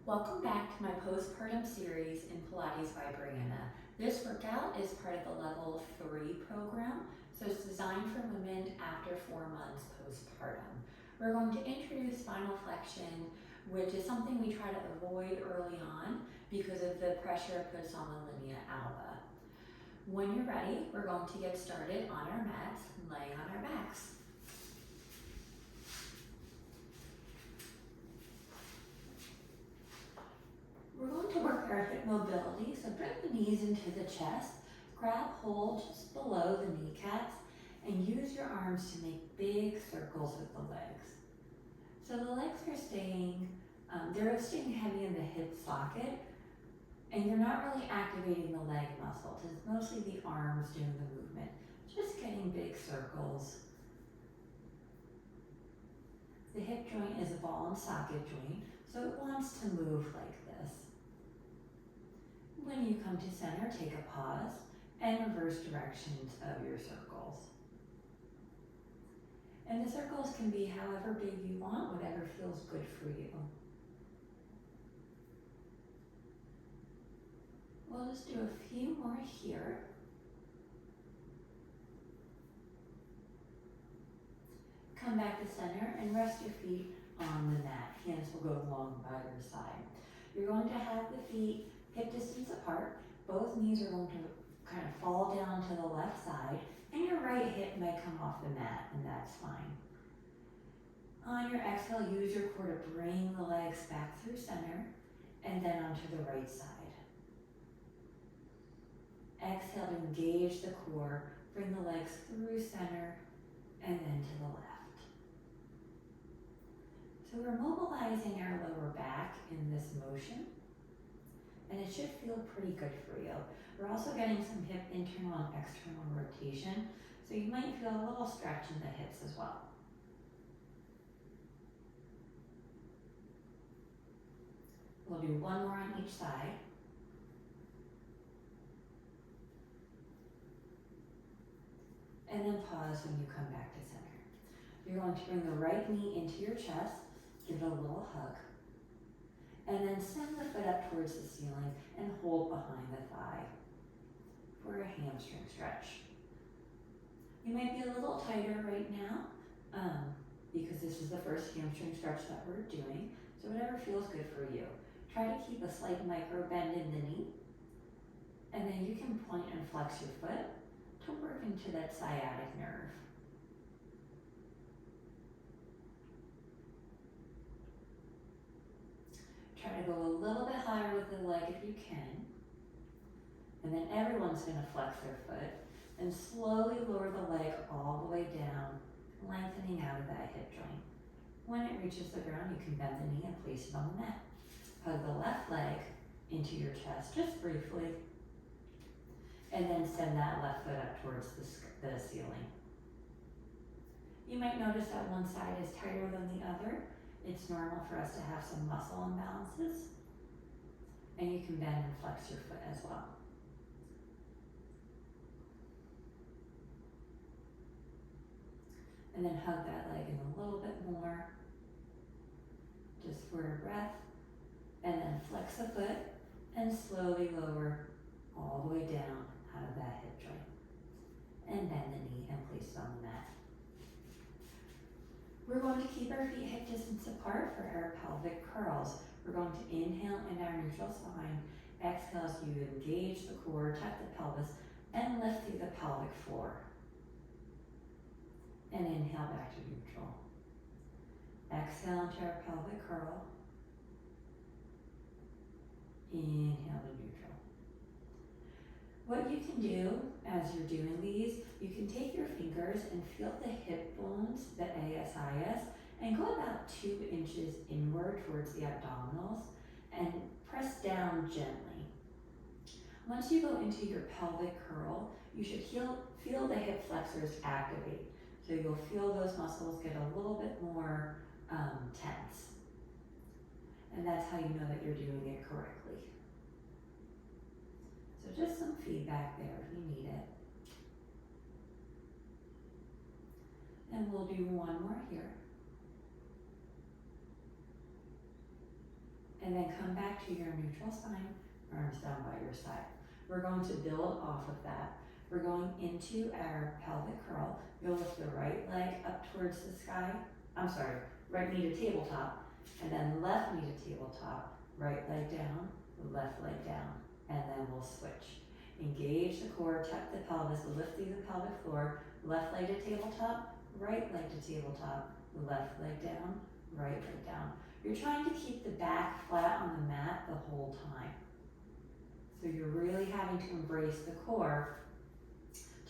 Welcome back to my postpartum series in Pilates by Brianna. This workout is part of the level 3 program, so it's designed for women after 4 months postpartum. We're going to introduce spinal flexion, which is something we try to avoid early on because of the pressure it puts on the linea alba. When you're ready, we're going to get started on our mats, laying on our backs. We're going to work our hip mobility, so bring the knees into the chest, grab hold just below the kneecaps, and use your arms to make big circles with the legs. So the legs are staying heavy in the hip socket, and you're not really activating the leg muscles. It's mostly the arms doing the movement, just getting big circles. The hip joint is a ball and socket joint, so it wants to move like this. When you come to center, take a pause and reverse directions of your circles. And the circles can be however big you want, whatever feels good for you. We'll just do a few more here. Come back to center and rest your feet on the mat. Hands will go along by your side. You're going to have the feet hip distance apart. Both knees are going to kind of fall down to the left side, and your right hip may come off the mat, and that's fine. On your exhale, use your core to bring the legs back through center and then onto the right side. Exhale to engage the core, bring the legs through center and then to the left. So we're mobilizing our lower back in this motion, and it should feel pretty good for you. We're also getting some hip internal and external rotation, so you might feel a little stretch in the hips as well. We'll do one more on each side. And then pause when you come back to center. You're going to bring the right knee into your chest, give it a little hug, and then send the foot up towards the ceiling and hold behind the thigh for a hamstring stretch. You might be a little tighter right now because this is the first hamstring stretch that we're doing, so whatever feels good for you. Try to keep a slight micro bend in the knee, and then you can point and flex your foot to work into that sciatic nerve. Try to go a little bit higher with the leg if you can. And then everyone's going to flex their foot and slowly lower the leg all the way down, lengthening out of that hip joint. When it reaches the ground, you can bend the knee and place it on the mat. Hug the left leg into your chest just briefly, and then send that left foot up towards the ceiling. You might notice that one side is tighter than the other. It's normal for us to have some muscle imbalances, and you can bend and flex your foot as well. And then hug that leg in a little bit more, just for a breath, and then flex the foot and slowly lower all the way down out of that hip joint. And bend the knee and place it on the mat. We're going to keep our feet hip distance apart for our pelvic curls. We're going to inhale in our neutral spine. Exhale as you engage the core, tuck the pelvis, and lift through the pelvic floor. And inhale back to neutral. Exhale into our pelvic curl. Inhale to neutral. What you can do as you're doing these, you can take your fingers and feel the hip bones, the ASIS, and go about 2 inches inward towards the abdominals and press down gently. Once you go into your pelvic curl, you should feel the hip flexors activate. So you'll feel those muscles get a little bit more tense. And that's how you know that you're doing it correctly. So just some feedback there if you need it. And we'll do one more here. And then come back to your neutral spine, arms down by your side. We're going to build off of that. We're going into our pelvic curl. You'll lift the right leg up towards the sky. Right knee to tabletop, and then left knee to tabletop, right leg down, left leg down, and then we'll switch. Engage the core, tuck the pelvis, lift through the pelvic floor, left leg to tabletop, right leg to tabletop, left leg down, right leg down. You're trying to keep the back flat on the mat the whole time. So you're really having to embrace the core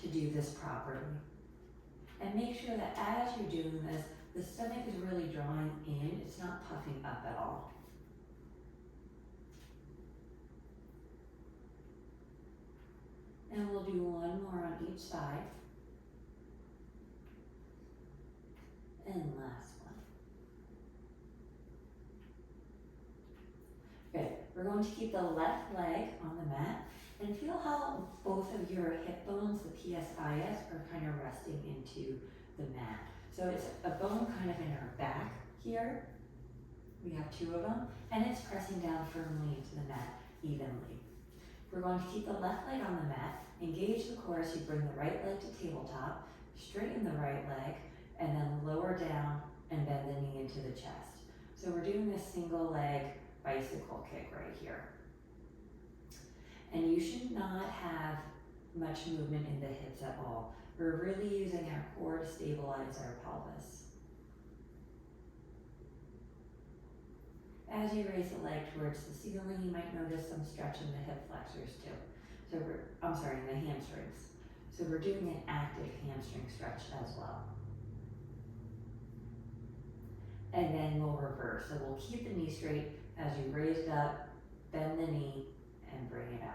to do this properly. And make sure that as you're doing this, the stomach is really drawing in, it's not puffing up at all. And we'll do one more on each side. And last one. Good. We're going to keep the left leg on the mat and feel how both of your hip bones, the PSIS, are kind of resting into the mat. So it's a bone kind of in our back here. We have two of them, and it's pressing down firmly into the mat evenly. We're going to keep the left leg on the mat, engage the core as you bring the right leg to tabletop, straighten the right leg, and then lower down and bend the knee into the chest. So we're doing this single leg bicycle kick right here. And you should not have much movement in the hips at all. We're really using our core to stabilize our pelvis. As you raise the leg towards the ceiling, you might notice some stretch in the hip flexors too. So in the hamstrings. So we're doing an active hamstring stretch as well. And then we'll reverse. So we'll keep the knee straight as you raise it up, bend the knee, and bring it out.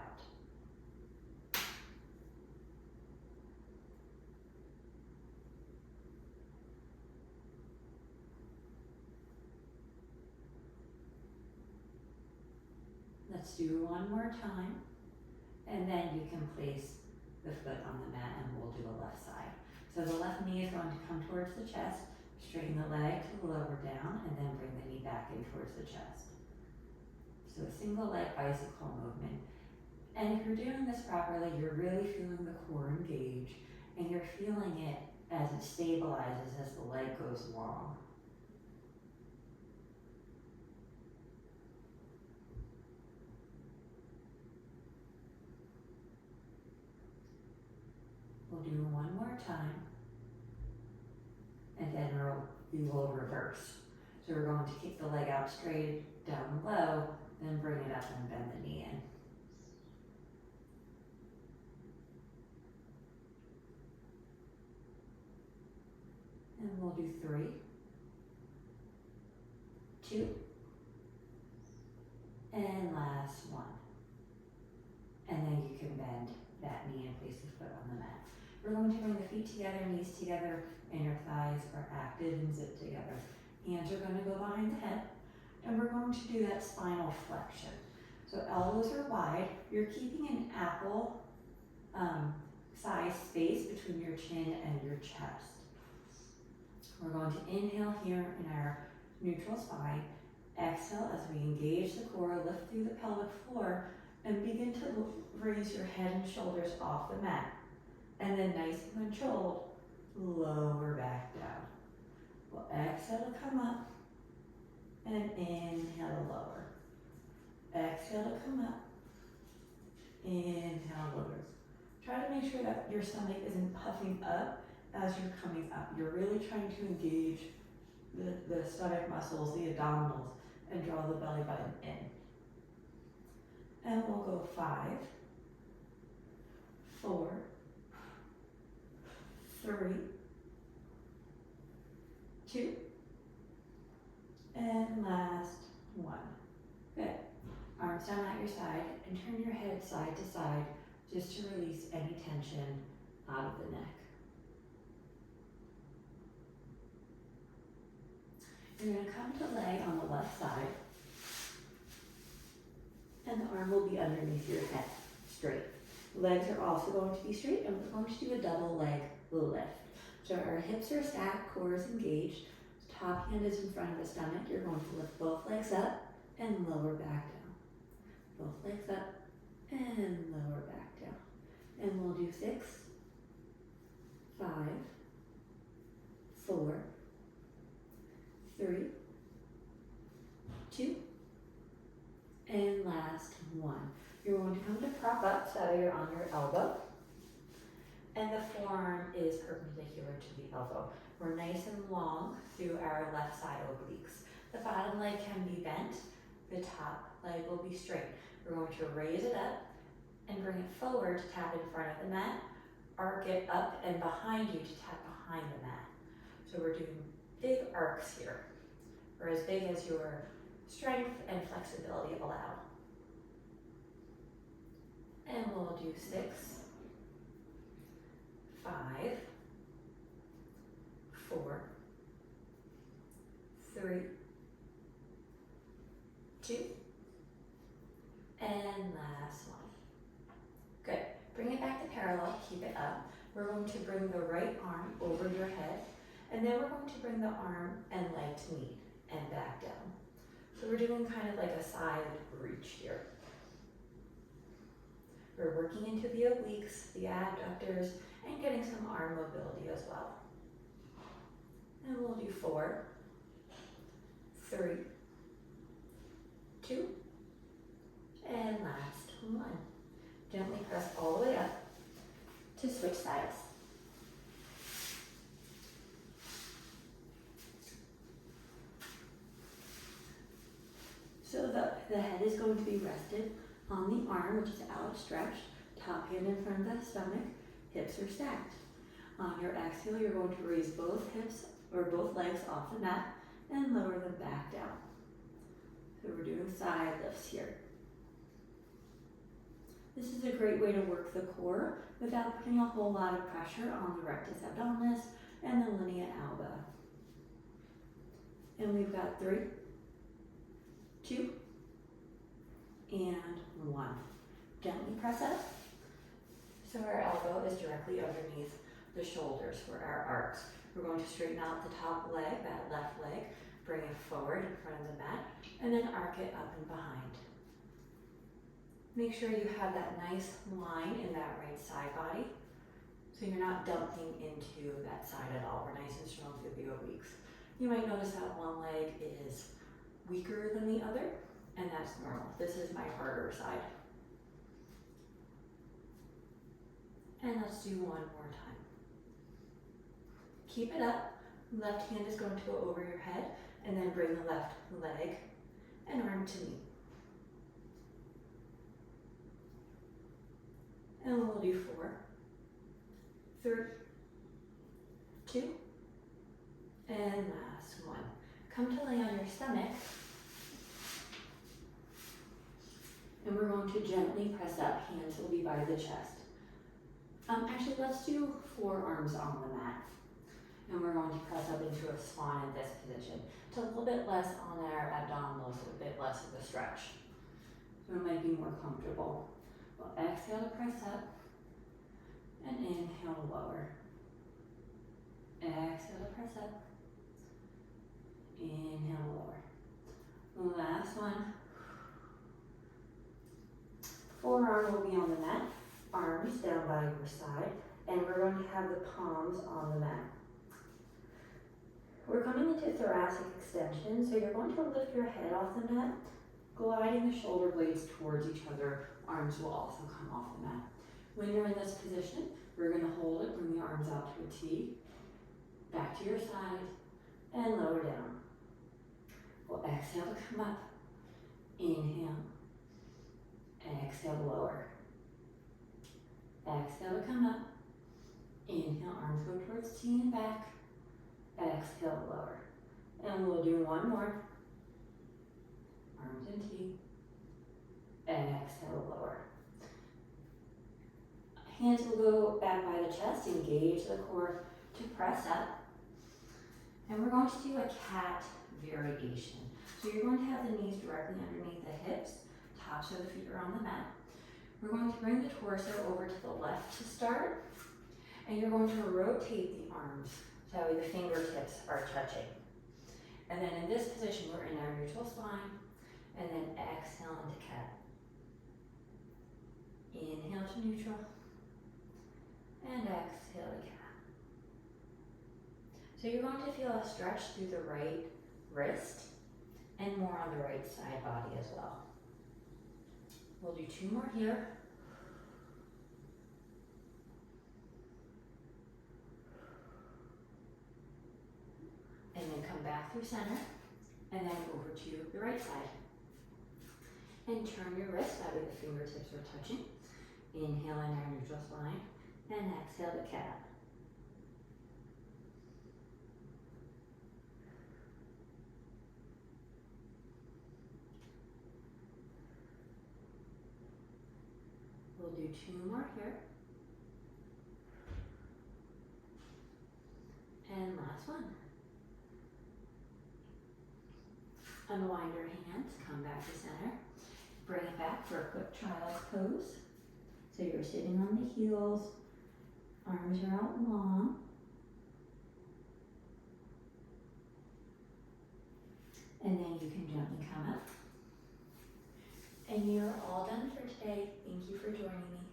Let's do one more time, and then you can place the foot on the mat and we'll do a left side. So the left knee is going to come towards the chest, straighten the leg to the lower down, and then bring the knee back in towards the chest. So a single leg bicycle movement. And if you're doing this properly, you're really feeling the core engage, and you're feeling it as it stabilizes as the leg goes long. We'll do one more time, and then we will reverse. So we're going to kick the leg out straight, down low, then bring it up and bend the knee in. And we'll do 3, 2, and last one. And then you can bend that knee and place the foot on the mat. We're going to bring the feet together, knees together, inner thighs are active and zip together. Hands are going to go behind the head, and we're going to do that spinal flexion. So elbows are wide. You're keeping an apple size space between your chin and your chest. We're going to inhale here in our neutral spine. Exhale as we engage the core, lift through the pelvic floor, and begin to raise your head and shoulders off the mat. And then nice and controlled, lower back down. We'll exhale to come up, and inhale to lower. Exhale to come up, inhale, lower. Try to make sure that your stomach isn't puffing up as you're coming up. You're really trying to engage the stomach muscles, the abdominals, and draw the belly button in. And we'll go 5, 4, 3, 2, and last 1. Good. Arms down at your side and turn your head side to side just to release any tension out of the neck. You're going to come to lay on the left side, and the arm will be underneath your head, straight. Legs are also going to be straight, and we're going to do a double leg lift. So our hips are stacked, core is engaged, top hand is in front of the stomach. You're going to lift both legs up and lower back down. Both legs up and lower back down. And we'll do 6, 5, 4, 3, 2, and last 1. You're going to come to prop up so you're on your elbow, and the forearm is perpendicular to the elbow. We're nice and long through our left side obliques. The bottom leg can be bent, the top leg will be straight. We're going to raise it up and bring it forward to tap in front of the mat, arc it up and behind you to tap behind the mat. So we're doing big arcs here, or as big as your strength and flexibility allow. And we'll do 6, 5, 4, 3, 2, and last 1. Good. Bring it back to parallel, keep it up. We're going to bring the right arm over your head, and then we're going to bring the arm and leg to meet and back down. So we're doing kind of like a side reach here. We're working into the obliques, the abductors, and getting some arm mobility as well. And we'll do 4, 3, 2, and last 1. Gently press all the way up to switch sides. So the head is going to be rested on the arm, which is outstretched, top hand in front of the stomach, hips are stacked. On your exhale, you're going to raise both hips or both legs off the mat and lower them back down. So we're doing side lifts here. This is a great way to work the core without putting a whole lot of pressure on the rectus abdominis and the linea alba. And we've got 3, 2, and 1. Gently press up so our elbow is directly underneath the shoulders for our arcs. We're going to straighten out the top leg, that left leg, bring it forward in front of the mat, and then arc it up and behind. Make sure you have that nice line in that right side body so you're not dumping into that side at all. We're nice and strong through the obliques. You might notice that one leg is weaker than the other, and that's normal. This is my harder side. And let's do one more time. Keep it up. Left hand is going to go over your head, and then bring the left leg and arm to meet. And we'll do 4, 3, 2, and last 1. Come to lay on your stomach, and we're going to gently press up. Hands will be by the chest. Actually, let's do forearms on the mat. And we're going to press up into a swan in this position. It's a little bit less on our abdominals, a bit less of a stretch. So it might be more comfortable. We'll exhale to press up, and inhale to lower. Exhale to press up, inhale to lower. Last one. Forearm will be on the mat, arms down by your side, and we're going to have the palms on the mat. We're coming into thoracic extension, so you're going to lift your head off the mat, gliding the shoulder blades towards each other. Arms will also come off the mat. When you're in this position, we're going to hold it, bring the arms out to a T, back to your side, and lower down. We'll exhale to come up, inhale, exhale to lower. Exhale to come up, inhale, arms go towards T and back, exhale to lower. And we'll do one more. Arms in T, exhale to lower. Hands will go back by the chest, engage the core to press up. And we're going to do a cat variation. So you're going to have the knees directly underneath the hips, tops of the feet are on the mat. We're going to bring the torso over to the left to start, and you're going to rotate the arms so the fingertips are touching. And then in this position, we're in our neutral spine, And then exhale into cat. Inhale to neutral. And exhale to cat. So you're going to feel a stretch through the right wrist and more on the right side body as well. We'll do 2 more here. And then come back through center, and then over to the right side. And turn your wrist that way the fingertips are touching. Inhale in our neutral spine, and exhale to cat. We'll do 2 more here. And last one. Unwind your hands, come back to center. Bring it back for a quick child's pose. So you're sitting on the heels, arms are out long. And then you can gently come up. And you're all done for today. Thank you for joining me.